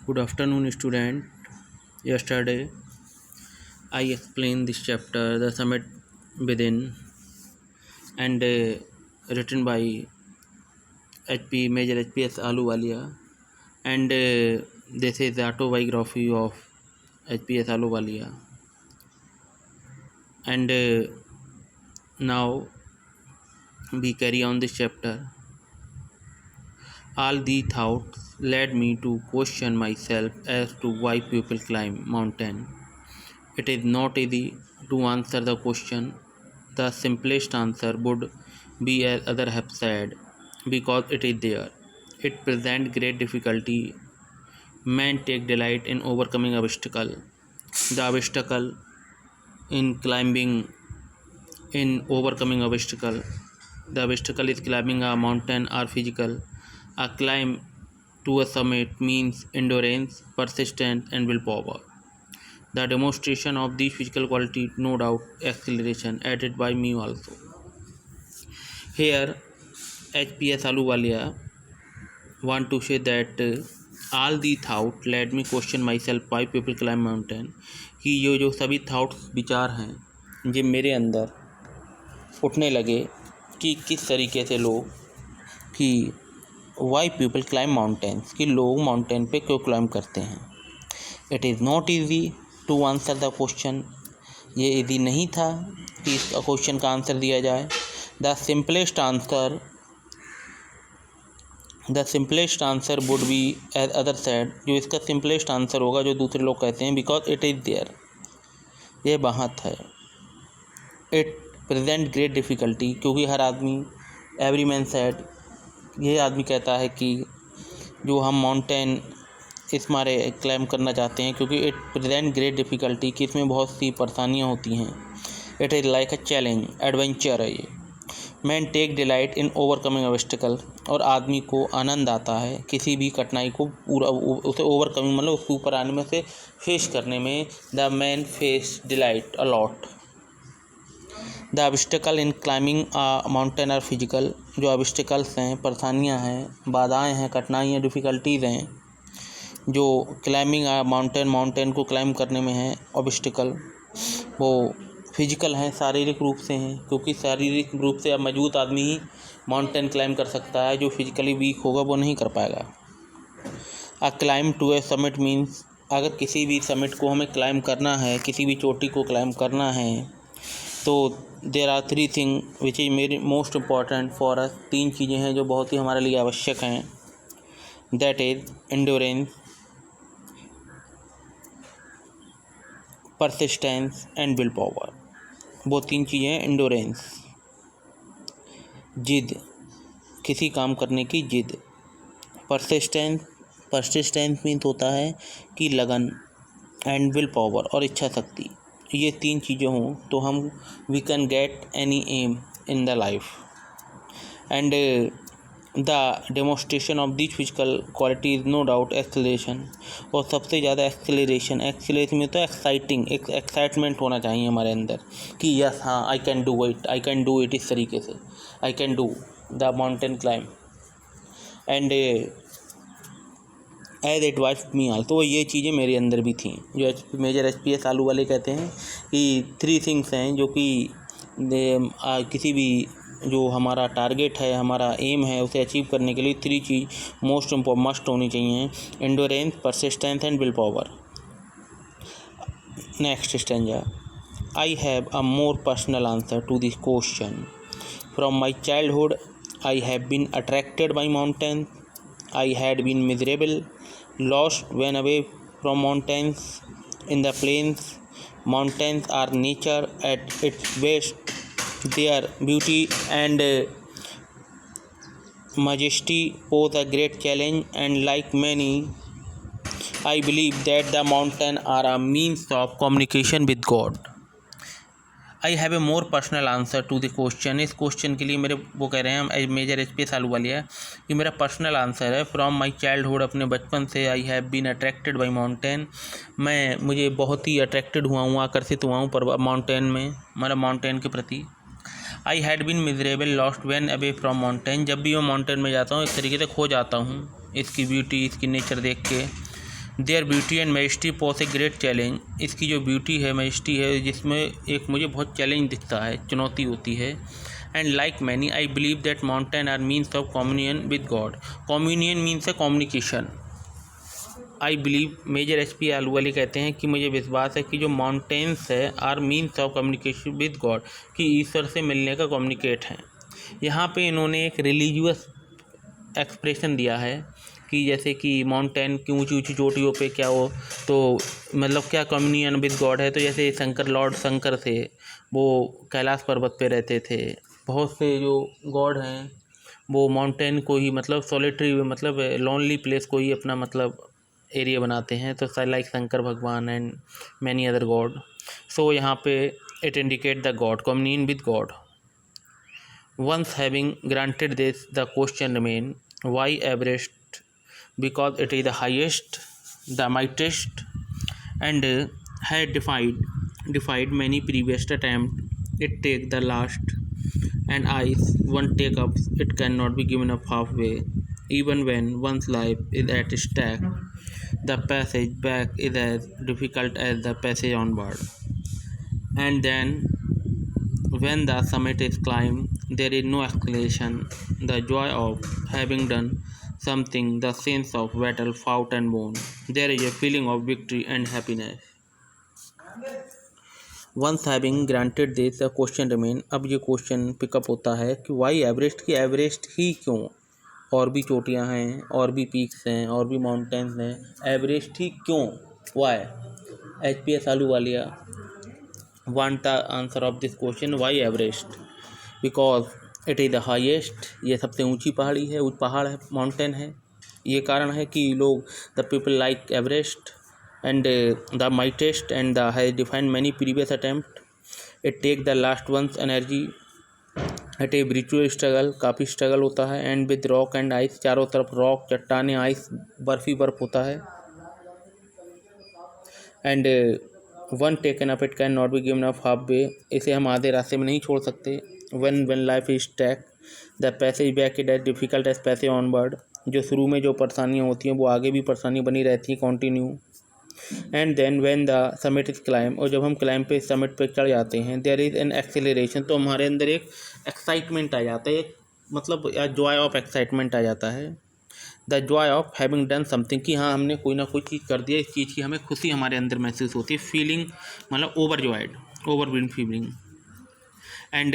Good afternoon, student. Yesterday, I explained this chapter, The Summit Within, and written by Major HPS Ahluwalia, and this is the autobiography of HPS Ahluwalia. And now we carry on this chapter. All these thoughts led me to question myself as to why people climb mountain. It is not easy to answer the question. The simplest answer would be as others have said, because it is there. It presents great difficulty. Men take delight in overcoming obstacle. The obstacle in climbing, in overcoming obstacle. The obstacle is climbing a mountain or physical. A climb to a summit means endurance, persistence, and willpower. The demonstration of these physical qualities, no doubt, acceleration, added by me also. Here, HPS Ahluwalia want to say that all the thought led me question myself why people climb mountain. कि जो सभी thoughts विचार हैं जो मेरे अंदर उठने लगे कि किस तरीके से लोग कि वाई पीपल क्लाइम माउंटेन्स, कि लोग माउंटेन पे क्यों क्लाइम करते हैं. It is not easy to answer the question. ये ईजी नहीं था कि इस क्वेश्चन का आंसर दिया जाए. The simplest answer would be as other said, जो इसका सिंपलेस्ट आंसर होगा जो दूसरे लोग कहते हैं, बिकॉज इट इज़ देयर, ये वहाँ है. इट प्रेजेंट ग्रेट डिफ़िकल्टी, क्योंकि हर आदमी, एवरी मैन सेड, ये आदमी कहता है कि जो हम माउंटेन इस मारे क्लाइम करना चाहते हैं क्योंकि इट प्रेजेंट ग्रेट डिफ़िकल्टी, कि इसमें बहुत सी परेशानियाँ होती हैं. It is like a challenge, adventure है ये. Man take delight in overcoming obstacle, और आदमी को आनंद आता है किसी भी कठिनाई को पूरा उसे ओवरकमिंग मतलब उसके ऊपर आने में, से फेस करने में. The man face delight a lot. The obstacle in climbing a mountain are physical, जो ऑब्स्टिकल्स हैं, परेशानियाँ हैं, बाधाएँ हैं, कठिनाइयाँ, डिफ़िकल्टीज़ हैं जो क्लाइंबिंग आ माउंटेन को क्लाइंब करने में है. ऑब्स्टिकल वो फिजिकल हैं, शारीरिक रूप से हैं, क्योंकि शारीरिक रूप से अब मजबूत आदमी ही माउंटेन क्लाइंब कर सकता है, जो फिजिकली वीक होगा वो नहीं कर पाएगा. A climb to a summit means, अगर किसी भी समिट को हमें क्लाइंब करना है, किसी भी चोटी को क्लाइंब करना है, तो there are 3 thing which is very most important for us. 3 चीज़ें हैं जो बहुत ही हमारे लिए आवश्यक हैं. That is endurance, persistence and will power. वो 3 चीज़ें हैं. एंड्योरेंस, जिद, किसी काम करने की जिद. परसिस्टेंस मीन्स होता है कि लगन, एंड विल पावर, और इच्छा शक्ति. ये 3 चीज़ें हों तो हम we can get any aim in the life. And the demonstration of this physical quality is no doubt acceleration. और सबसे ज़्यादा एक्सेलरेशन में तो एक्साइटिंग, एक एक्साइटमेंट होना चाहिए हमारे अंदर कि यस, हाँ, आई कैन डू इट. इस तरीके से I can do the mountain climb. And as it was me all, तो ये चीज़ें मेरे अंदर भी थी. जो मेजर HPS आलूवाले कहते हैं कि 3 थिंग्स हैं जो कि किसी भी जो हमारा टारगेट है, हमारा एम है, उसे अचीव करने के लिए 3 चीज़ मस्ट होनी चाहिए. Endurance, persistence and will power. Next stanza. I have a more personal answer to this question. From my childhood I have been attracted by mountain. I had been miserable, lost when away from mountains. In the plains, mountains are nature at its best. Their beauty and majesty pose a great challenge, and like many, I believe that the mountains are a means of communication with God. I have a more personal answer to the question. इस क्वेश्चन के लिए मेरे वो कह रहे हैं major HPS Ahluwalia कि मेरा पर्सनल आंसर है. फ्रॉम माई चाइल्डहुड, अपने बचपन से, I have been attracted by mountain, मुझे बहुत ही अट्रैक्टेड हुआ हूँ, आकर्षित हुआ हूँ पर माउंटेन में, मतलब माउंटेन के प्रति. I had been miserable, lost when away from mountain. जब भी मैं माउंटेन में जाता हूँ एक तरीके से खो जाता हूँ इसकी ब्यूटी, इसकी नेचर देख के. There beauty and majesty pose a great challenge, इसकी जो ब्यूटी है मैजेस्टी है जिसमें एक मुझे बहुत चैलेंज दिखता है, चुनौती होती है। And like many I believe that mountain are means of communion with God, communion means है communication. I believe major HP Ahluwalia कहते हैं कि मुझे विश्वास है कि जो माउंटेन्स है are means of communication with God, कि ईश्वर से मिलने का कम्युनिकेट है। यहाँ पे इन्होंने एक रिलीजियस एक्सप्रेशन दिया है कि जैसे कि माउंटेन की ऊंची ऊंची चोटियों पे क्या हो, तो मतलब क्या कम्युनियन विद गॉड है। तो जैसे शंकर, लॉर्ड शंकर थे, वो कैलाश पर्वत पे रहते थे। बहुत से जो गॉड हैं वो माउंटेन को ही मतलब सॉलिटरी मतलब लोनली प्लेस को ही अपना मतलब एरिया बनाते हैं, तो लाइक शंकर भगवान एंड मैनी अदर गॉड। सो यहाँ पे it indicate the God, communion with God. Once having granted this, the question remains, why Everest? Because it is the highest, the mightiest, and had defied many previous attempts. It take the last, and ice one take up, it cannot be given up halfway. Even when one's life is at stake, the passage back is as difficult as the passage onward. And then when the summit is climbed, there is no explanation. The joy of having done something, the sense of battle fought and won. There is a feeling of victory and happiness. Once having granted this, the question remain. अब ये question pickup होता है कि Y Everest, की Everest ही क्यों? और भी चोटियाँ हैं, और भी पीक्स हैं, और भी माउंटेन्स हैं, एवरेस्ट ही क्यों? Why? HPS Ahluwalia want the answer of this question, why Everest? Because it is the highest, ये सबसे ऊंची पहाड़ी है, पहाड़ है, माउंटेन है। ये कारण है कि लोग the people like Everest and the mightiest and the has defined many previous attempt. It take the last one's energy. It a spiritual struggle, काफ़ी स्ट्रगल होता है। and with rock and ice, चारों तरफ रॉक, चट्टानें, ice, बर्फ ही बर्फ होता है। and one taken up, it can not be given up half way, इसे हम आधे रास्ते में नहीं छोड़ सकते। when life is tack, the passage back it as difficult as passage onward, जो शुरू में जो परेशानियाँ होती हैं वो आगे भी परेशानी बनी रहती है, continue. And then when the summit is climb, और जब हम क्लाइम पे समिट पे चढ़ जाते हैं, देयर इज़ एन एक्सेलरेशन, तो हमारे अंदर एक एक्साइटमेंट आ जाता है, मतलब जॉय ऑफ एक्साइटमेंट आ जाता है। The Joy of having done something, कि हाँ हमने कोई ना कोई चीज़ कर दिया, इस चीज़ की हमें खुशी हमारे अंदर महसूस होती है। फीलिंग मतलब overjoyed, overwin feeling. And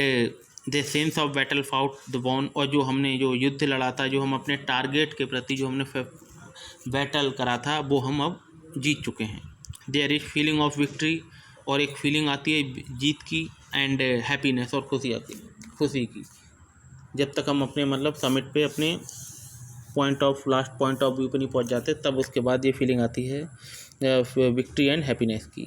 the sense of battle fought the won, और जो हमने जो युद्ध लड़ा था, जो हम अपने टारगेट के प्रति जो हमने बैटल करा था, वो हम अब जीत चुके हैं। There is feeling of victory, और एक फीलिंग आती है जीत की, एंड हैप्पीनेस, और खुशी आती है, खुशी की। जब तक हम अपने मतलब समिट पे अपने लास्ट पॉइंट ऑफ व्यू पर नहीं पहुंच जाते, तब उसके बाद ये फीलिंग आती है विक्ट्री एंड हैप्पीनेस की।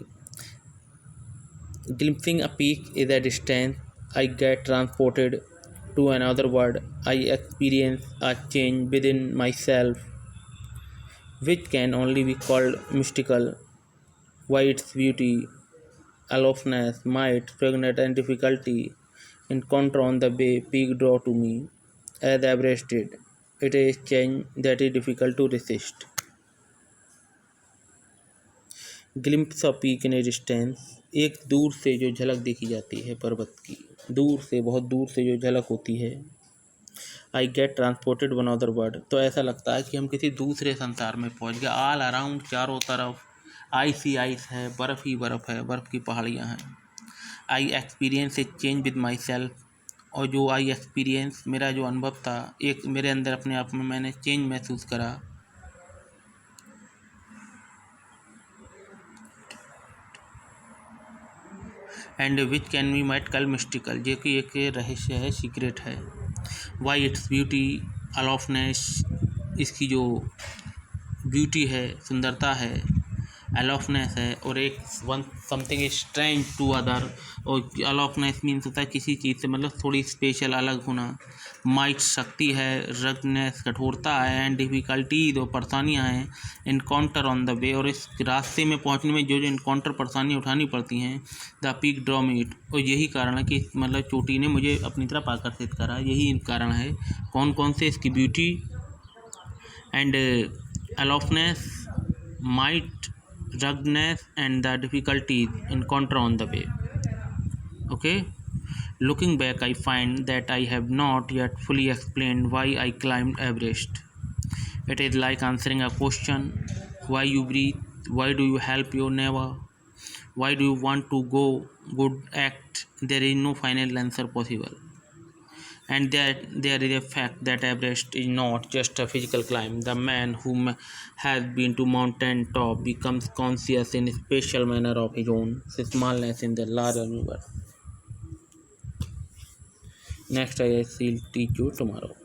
Glimpsing a peak is a distance, I get transported to another world, I experience a change with in my self which can only be called mystical, why it's beauty, aloofness, might, pregnant and difficulty encounter on the way peak draw to me as Everest did. It is change that is difficult to resist. Glimpse of peak in a distance, एक दूर से जो झलक देखी जाती है पर्वत की, दूर से, बहुत दूर से जो झलक होती है। आई get transported one other world, तो ऐसा लगता है कि हम किसी दूसरे संसार में पहुंच गए। ऑल अराउंड, चारों तरफ आइस ही आइस है, बर्फ़ ही बर्फ़ है, बर्फ़ की पहाड़ियाँ हैं। I experience A change with my self, और जो आई एक्सपीरियंस, मेरा जो अनुभव था, एक मेरे अंदर अपने आप में मैंने चेंज महसूस करा। And which can be might कल मिस्टिकल, जो कि एक रहस्य है, सीक्रेट है। वाई इट्स ब्यूटी, अलोफनेस, इसकी जो ब्यूटी है, सुंदरता है, अलोफनेस है, और एक one something strange to other, और अलोफनेस मीन्स होता है किसी चीज़ से मतलब थोड़ी स्पेशल, अलग होना। माइट, शक्ति है, रगनेस, कठोरता है, एंड डिफ़िकल्टी, जो परेशानियाँ हैं, इनकाउंटर ऑन द वे, और इस रास्ते में पहुंचने में जो जो इनकाउंटर परेशानियाँ उठानी पड़ती हैं। द पीक ड्रॉ मीट, और यही कारण है कि मतलब चोटी ने मुझे अपनी तरफ आकर्षित करा, यही कारण है। कौन कौन से? इसकी beauty and aloofness, might ruggedness and the difficulties encountered on the way. Okay, looking back, I find that I have not yet fully explained why I climbed Everest. It is like answering a question: why you breathe, why do you help your neighbor, why do you want to go good act. There is no final answer possible, and that there is a fact that Everest is not just a physical climb. The man who has been to mountain top becomes conscious in a special manner of his own smallness in the larger universe. Next, I will teach you tomorrow.